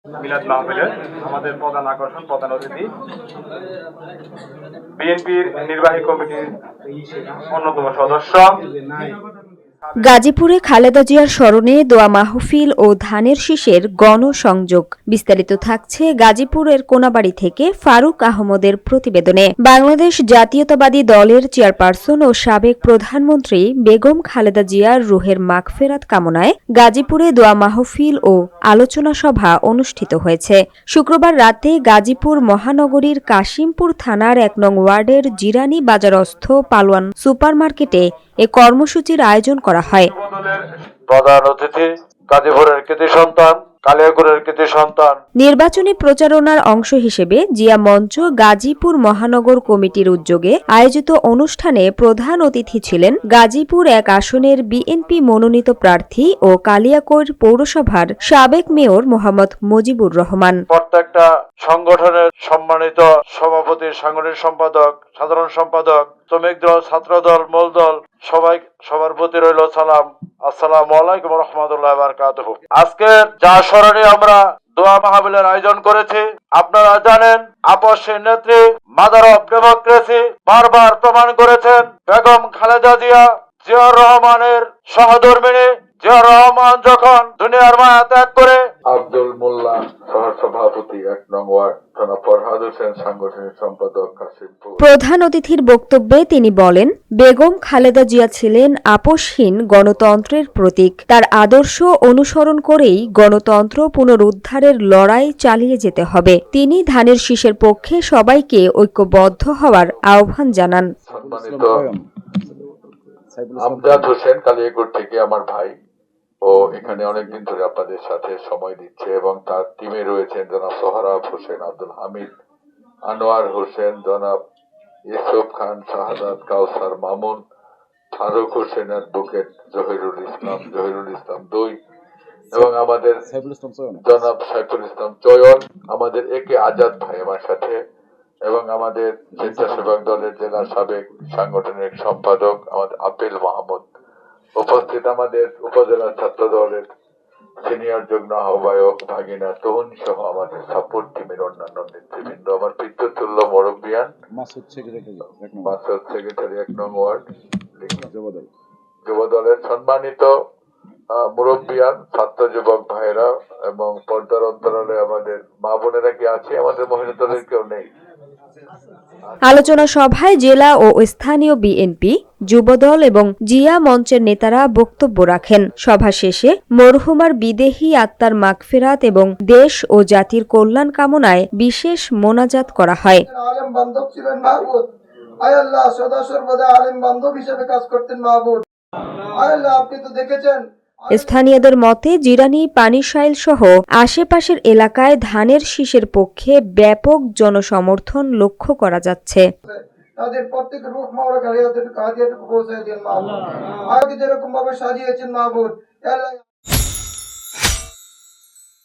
মিলাদ মাহফিলের আমাদের প্রধান আকর্ষণ, প্রধান অতিথি বিএনপির নির্বাহী কমিটির অন্যতম সদস্য। গাজীপুরে খালেদা জিয়ার স্মরণে দোয়া মাহফিল ও ধানের শীষের গণসংযোগ। বিস্তারিত থাকছে গাজীপুরের কোনাবাড়ি থেকে ফারুক আহমদের প্রতিবেদনে। বাংলাদেশ জাতীয়তাবাদী দলের চেয়ারপারসন ও সাবেক প্রধানমন্ত্রী বেগম খালেদা জিয়ার রুহের মাগফেরাত কামনায় গাজীপুরে দোয়া মাহফিল ও আলোচনা সভা অনুষ্ঠিত হয়েছে। শুক্রবার রাতে গাজীপুর মহানগরীর কাশিমপুর থানার ১ নং ওয়ার্ডের জিরানী বাজারস্থ পালোয়ান সুপারমার্কেটে এ কর্মসূচির আয়োজন করা হয়। প্রধান অতিথি গাজীপুরের কৃতি সন্তান, কালিয়াকৈরের কৃতি সন্তান। নির্বাচনী প্রচারণার অংশ হিসেবে জিয়া মঞ্চ গাজীপুর মহানগর কমিটির উদ্যোগে আয়োজিত অনুষ্ঠানে প্রধান অতিথি ছিলেন গাজীপুর ১ আসনের বিএনপি মনোনীত প্রার্থী ও কালিয়াকৈর পৌরসভার সাবেক মেয়র মোহাম্মদ মুজিবুর রহমান। প্রত্যেকটা সংগঠনের সম্মানিত সভাপতি, সাংগঠনিক সম্পাদক, সাধারণ সম্পাদক, শ্রমিক দল, ছাত্র দল, মূল দল, সবার প্রতি রইল সালাম। আসসালামু আলাইকুম রহমতুল্লাহ বারাকাতুহু। আজকে যা স্মরণে আমরা দোয়া মাহফিলের আয়োজন করেছি, আপনারা জানেন আপসের নেত্রী, মাদার অফ ডেমোক্রেসি, বারবার প্রমাণ করেছেন বেগম খালেদা জিয়াউর রহমানের সহধর্মিণী। জিয়াউর রহমান যখন দুনিয়ার মায়া ত্যাগ করে আব্দুল মোল্লা সহসভাপতি ১ নং ওয়ার্ড, জনাব ফরহাদ হোসেন সাংগঠনিক সম্পাদক কাশিমপুর। প্রধান অতিথির বক্তব্যে তিনি বলেন, বেগম খালেদা জিয়া ছিলেন আপোষহীন গণতন্ত্রের প্রতীক। তার আদর্শ অনুসরণ করেই গণতন্ত্র পুনরুদ্ধারের লড়াই চালিয়ে যেতে হবে। তিনি ধানের শীষের পক্ষে সবাইকে ঐক্যবদ্ধ হওয়ার আহ্বান জানান। সম্মানিত আমজাদ হোসেন কালিয়াকৈর থেকে আমার ভাই, ও এখানে অনেকদিন ধরে আপনাদের সাথে সময় দিচ্ছে এবং তার টিমে রয়েছেন জনাব সোহরাব হোসেন, আব্দুল হামিদ, আনোয়ার হোসেন, জনাব ইউসুফ খান, শাহাদাত, কাউসার মামুন, ফারুক হোসেন, অ্যাডভোকেট জহিরুল ইসলাম ২, এবং আমাদের জনাব সাইফুল ইসলাম চয়ন, আমাদের একে আজাদ ভাই আমার সাথে, এবং আমাদের স্বেচ্ছাসেবক দলের জেলা সাবেক সাংগঠনিক সম্পাদক আমাদের আপেল মাহমুদ, উপস্থিত আমাদের উপজেলা ছাত্র দলের সিনিয়র যুগ্ম আহ্বায়ক ভাগিনা তহুন সহ আমাদের সাপোর্ট টিমের অন্যান্য নেতৃবৃন্দ, আমার পিতৃতুল্য মুরব্বিয়ান, মাসুদ সেক্রেটারি ১ নং ওয়ার্ড যুব দলের সম্মানিত মুরব্বিয়ান, ছাত্র যুবক ভাইরা এবং পর্দার অন্তরালে আমাদের মা বোনেরা কি আছে? আমাদের মহিলা দলের কেউ নেই। আলোচনা সভায় জেলা ও স্থানীয় বিএনপি, যুবদল এবং জিয়া মঞ্চের নেতারা বক্তব্য রাখেন। সভা শেষে মরহুমার বিদেহী আত্মার মাগফিরাত এবং দেশ ও জাতির কল্যাণ কামনায় বিশেষ মোনাজাত করা হয়। আলেম বান্ধব ছিলেন মাহবুব। আয় আল্লাহ, সদা সর্বদা আলেম বান্ধব হিসেবে কাজ করতেন মাহবুব। আয় আল্লাহ, আপনি তো দেখেছেন। স্থানীয়দের মতে জিরানী, পানিশাইল সহ আশেপাশের এলাকায় ধানের শীষের পক্ষে ব্যাপক জনসমর্থন লক্ষ্য করা যাচ্ছে। তাদের প্রত্যেক রূহ মাওলা কালিয়াতুল কাদিয়াতুল পৌঁছে দেন মাহবুব। আগে যেরকম ভাবে সাজিয়েছেন মাহবুব,